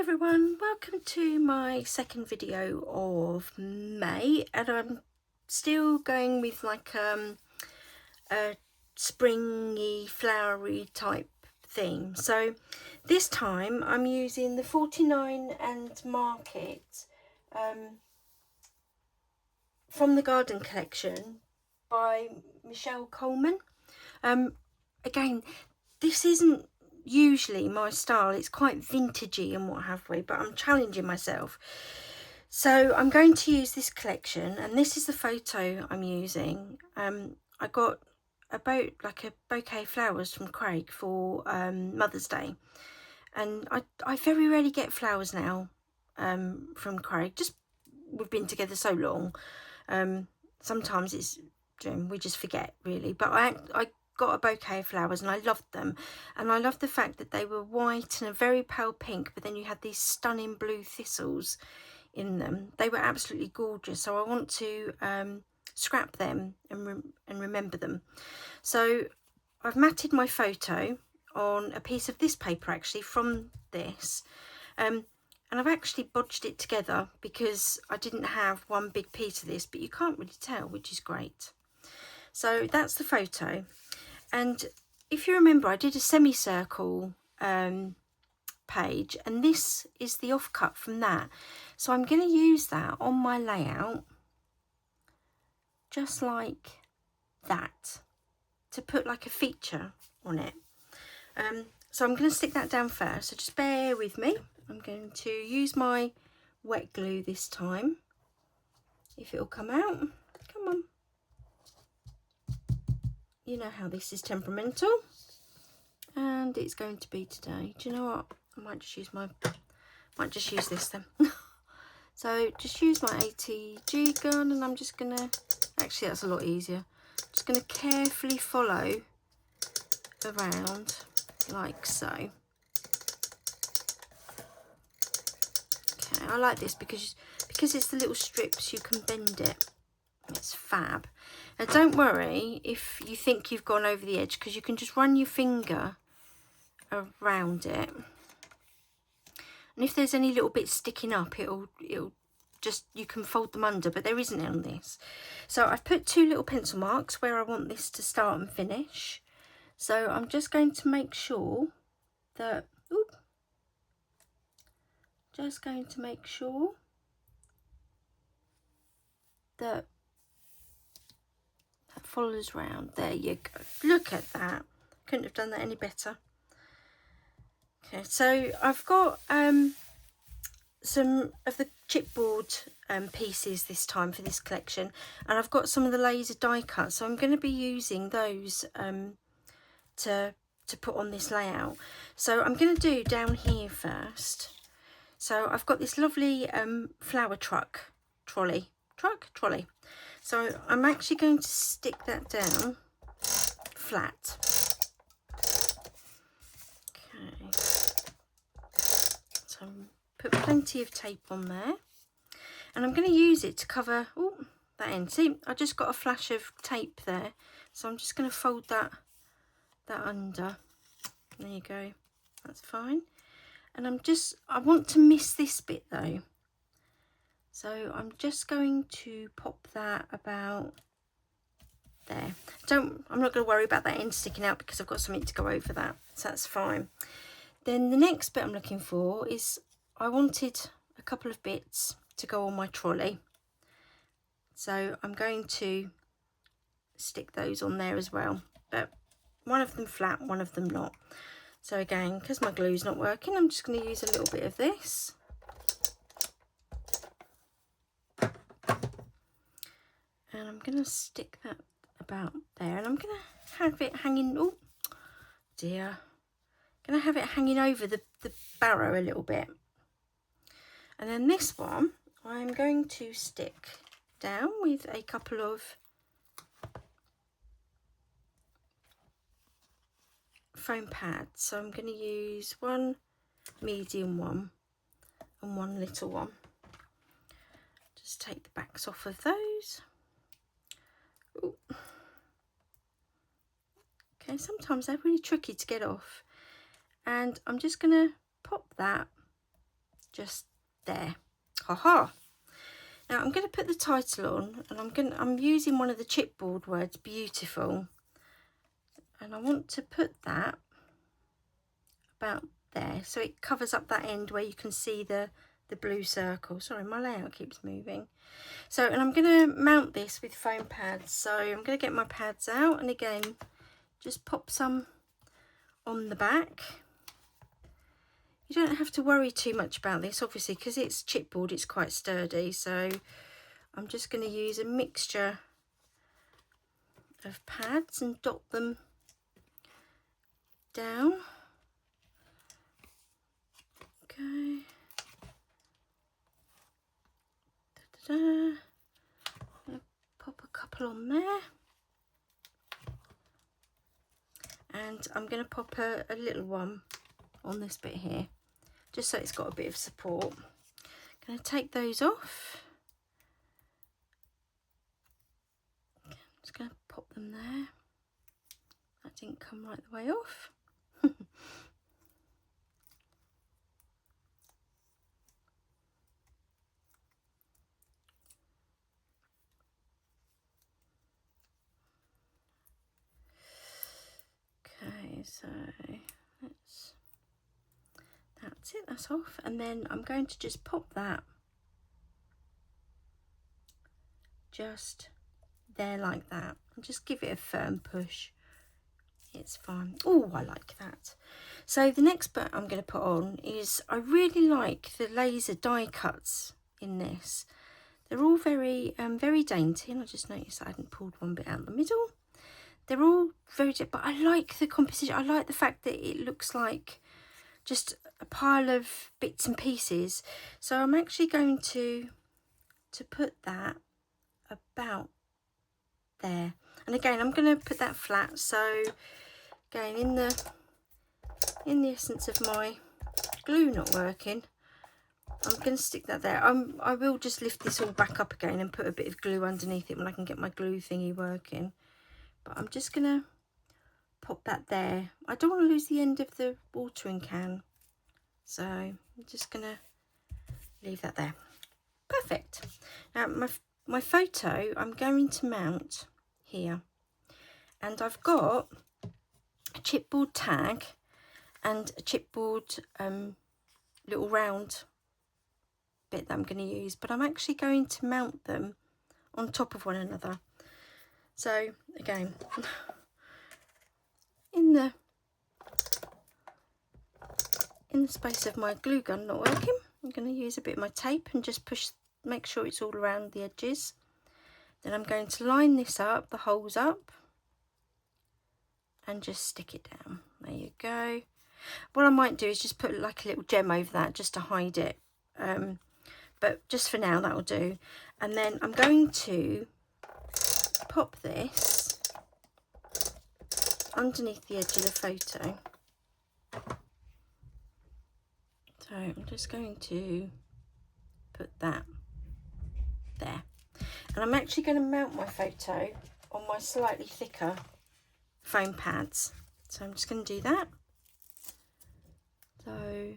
Everyone, welcome to my second video of May, and I'm still going with like a springy flowery type theme. So this time I'm using the 49 and Market from the Garden Collection by Michelle Coleman. Again, this isn't usually my style. It's quite vintagey and what have we, but I'm challenging myself. So I'm going to use this collection, and this is the photo I'm using. I got about like a bouquet of flowers from Craig for Mother's Day, and I very rarely get flowers now from Craig. Just we've been together so long. Sometimes it's we just forget really, but I got a bouquet of flowers and I loved them, and I loved the fact that they were white and a very pale pink, but then you had these stunning blue thistles in them. They were absolutely gorgeous, so I want to scrap them and remember them. So I've matted my photo on a piece of this paper actually from this, and I've actually bodged it together because I didn't have one big piece of this, but you can't really tell, which is great. So that's the photo. And if you remember, I did a semicircle page, and this is the offcut from that. So I'm going to use that on my layout, just like that, to put like a feature on it. So I'm going to stick that down first, so just bear with me. I'm going to use my wet glue this time, if it'll come out. Come on. You know how this is temperamental, and it's going to be today. Do you know what? I might just use this then. So just use my ATG gun, and I'm just gonna, actually that's a lot easier. Just gonna carefully follow around like so. Okay, I like this because it's the little strips, you can bend it. It's fab. Now don't worry if you think you've gone over the edge, because you can just run your finger around it, and if there's any little bits sticking up, it'll just, you can fold them under, but there isn't on this. So I've put two little pencil marks where I want this to start and finish. So I'm just going to make sure that that follows round. There you go. Look at that. Couldn't have done that any better. Okay, so I've got some of the chipboard pieces this time for this collection, and I've got some of the laser die cuts, so I'm going to be using those to put on this layout. So I'm going to do down here first. So I've got this lovely flower trolley. So I'm actually going to stick that down flat. Okay. So put plenty of tape on there, and I'm going to use it to cover that end. See, I just got a flash of tape there, so I'm just going to fold that under. There you go, that's fine. And I want to miss this bit though, so I'm just going to pop that about there. I'm not going to worry about that end sticking out because I've got something to go over that, so that's fine. Then the next bit I'm looking for is, I wanted a couple of bits to go on my trolley, so I'm going to stick those on there as well, but one of them flat, one of them not. So again, because my glue's not working, I'm just going to use a little bit of this. And I'm going to stick that about there, and I'm going to have it hanging, oh dear, going to have it hanging over the barrow a little bit. And then this one I'm going to stick down with a couple of foam pads. So I'm going to use one medium one and one little one. Just take the backs off of those. Ooh. Okay, sometimes they're really tricky to get off, and I'm just going to pop that just there. Haha. Now I'm going to put the title on, and I'm using one of the chipboard words, beautiful, and I want to put that about there, so it covers up that end where you can see the blue circle. Sorry, my layout keeps moving. So, and I'm going to mount this with foam pads. So I'm going to get my pads out, and again, just pop some on the back. You don't have to worry too much about this, obviously, because it's chipboard, it's quite sturdy. So I'm just going to use a mixture of pads and dot them down. Okay. Da-da-da. Pop a couple on there. And I'm going to pop a little one on this bit here, just so it's got a bit of support. I'm going to take those off. I'm just going to pop them there. That didn't come right the way off. Okay, so that's it, that's off, and then I'm going to just pop that just there like that, and just give it a firm push. It's fine. Oh, I like that. So the next bit I'm going to put on is, I really like the laser die cuts in this. They're all very dainty, and I just noticed I hadn't pulled one bit out the middle. They're all very, but I like the composition. I like the fact that it looks like just a pile of bits and pieces. So I'm actually going to put that about there. And again, I'm going to put that flat. So again, in the essence of my glue not working, I'm going to stick that there. I will just lift this all back up again and put a bit of glue underneath it when I can get my glue thingy working. But I'm just going to pop that there. I don't want to lose the end of the watering can, so I'm just going to leave that there. Perfect. Now my photo I'm going to mount here, and I've got a chipboard tag and a chipboard little round bit that I'm going to use, but I'm actually going to mount them on top of one another. So again, in the space of my glue gun not working, I'm going to use a bit of my tape and just push, make sure it's all around the edges. Then I'm going to line this up, the holes up, and just stick it down. There you go. What I might do is just put like a little gem over that just to hide it, but just for now that'll do. And then I'm going to pop this underneath the edge of the photo. So I'm just going to put that there, and I'm actually going to mount my photo on my slightly thicker foam pads. So I'm just going to do that. So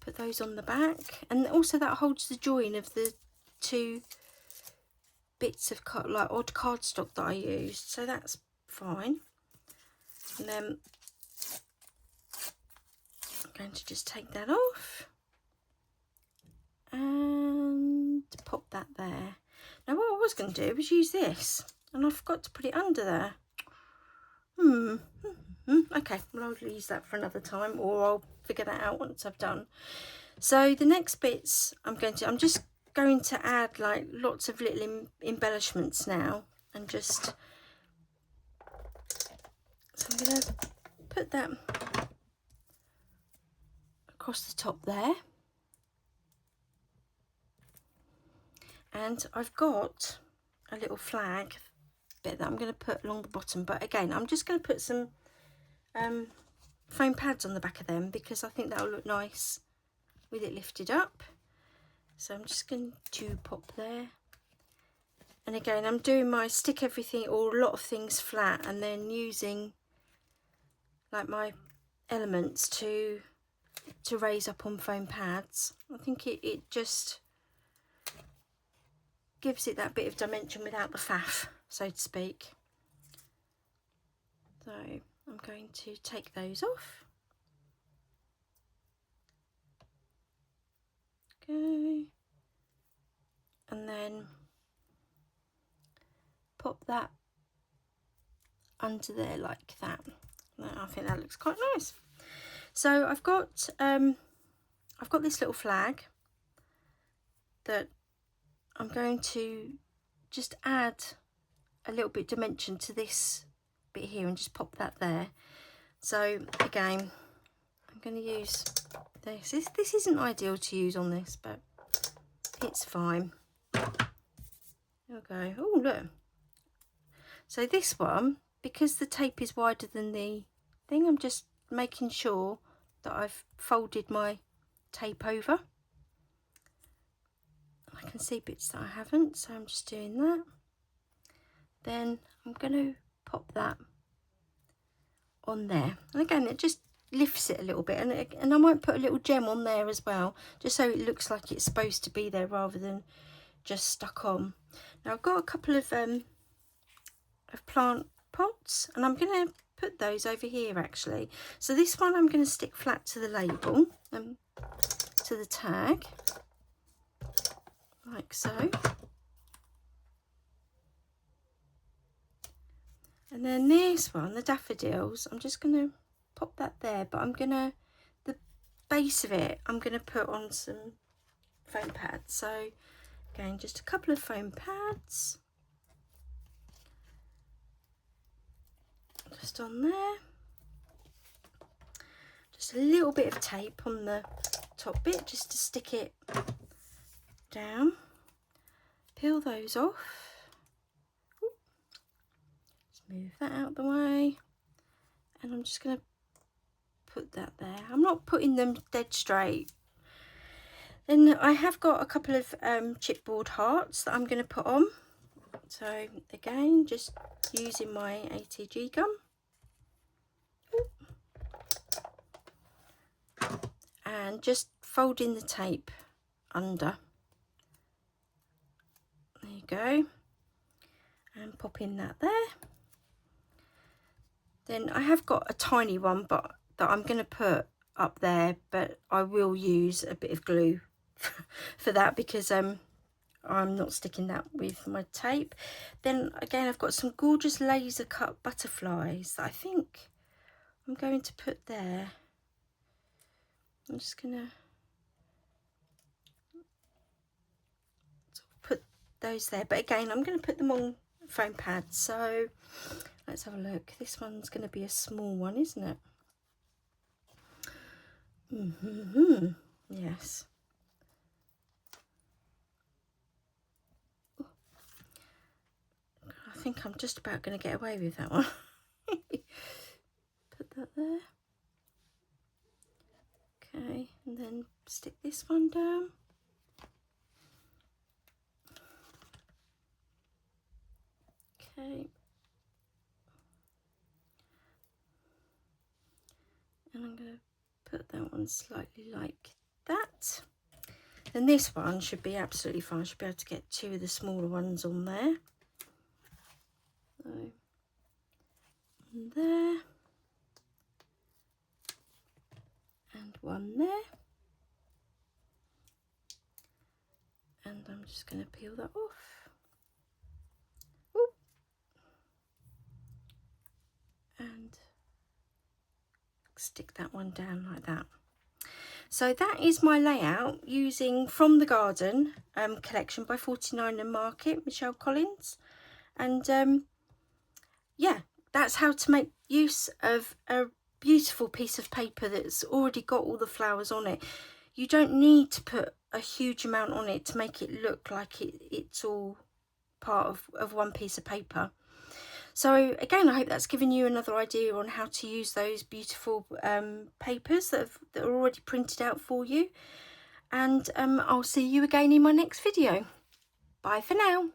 put those on the back, and also that holds the join of the two bits of like odd cardstock that I used, so that's fine. And then I'm going to just take that off and pop that there. Now what I was going to do was use this, and I forgot to put it under there. Okay, well I'll use that for another time, or I'll figure that out once I've done. So the next bits I'm just going to add like lots of little embellishments now, and just, so I'm going to put that across the top there, and I've got a little flag bit that I'm going to put along the bottom, but again I'm just going to put some foam pads on the back of them because I think that'll look nice with it lifted up. So I'm just going to pop there, and again I'm doing my stick everything or a lot of things flat, and then using like my elements to to raise up on foam pads. I think it just gives it that bit of dimension without the faff, so to speak. So I'm going to take those off. Okay. And then pop that under there like that. I think that looks quite nice. So I've got this little flag that I'm going to just add a little bit dimension to this bit here and just pop that there. So again, I'm going to use this. This isn't ideal to use on this, but it's fine. There we go. Oh, look. So this one, because the tape is wider than the thing, I'm just making sure that I've folded my tape over. I can see bits that I haven't, so I'm just doing that. Then I'm going to pop that on there. And again, it just lifts it a little bit, and I might put a little gem on there as well, just so it looks like it's supposed to be there rather than just stuck on. Now I've got a couple of plant pots, and I'm going to put those over here actually. So this one I'm going to stick flat to the label, to the tag, like so. And then this one, the daffodils, I'm just going to pop that there, but the base of it, I'm going to put on some foam pads. So again, just a couple of foam pads. Just on there. Just a little bit of tape on the top bit, just to stick it down. Peel those off. Move that out the way, and I'm just going to put that there. I'm not putting them dead straight. Then I have got a couple of chipboard hearts that I'm going to put on. So again, just using my ATG gun. And just folding the tape under. There you go. And popping that there. Then I have got a tiny one, but that I'm going to put up there, but I will use a bit of glue for that, because I'm not sticking that with my tape. Then again, I've got some gorgeous laser cut butterflies that I think I'm going to put there. I'm just going to put those there, but again, I'm going to put them on foam pads. So let's have a look. This one's going to be a small one, isn't it? Yes. I think I'm just about going to get away with that one. Put that there. Okay, and then stick this one down. Okay. And I'm going to put that one slightly like that. And this one should be absolutely fine. I should be able to get two of the smaller ones on there. So, one there. And one there. And I'm just going to peel that off. Oop. And stick that one down like that. So that is my layout using From the Garden collection by 49 and Market, Michelle Collins. And yeah, that's how to make use of a beautiful piece of paper that's already got all the flowers on it. You don't need to put a huge amount on it to make it look like it's all part of one piece of paper. So again, I hope that's given you another idea on how to use those beautiful papers that are already printed out for you. And I'll see you again in my next video. Bye for now.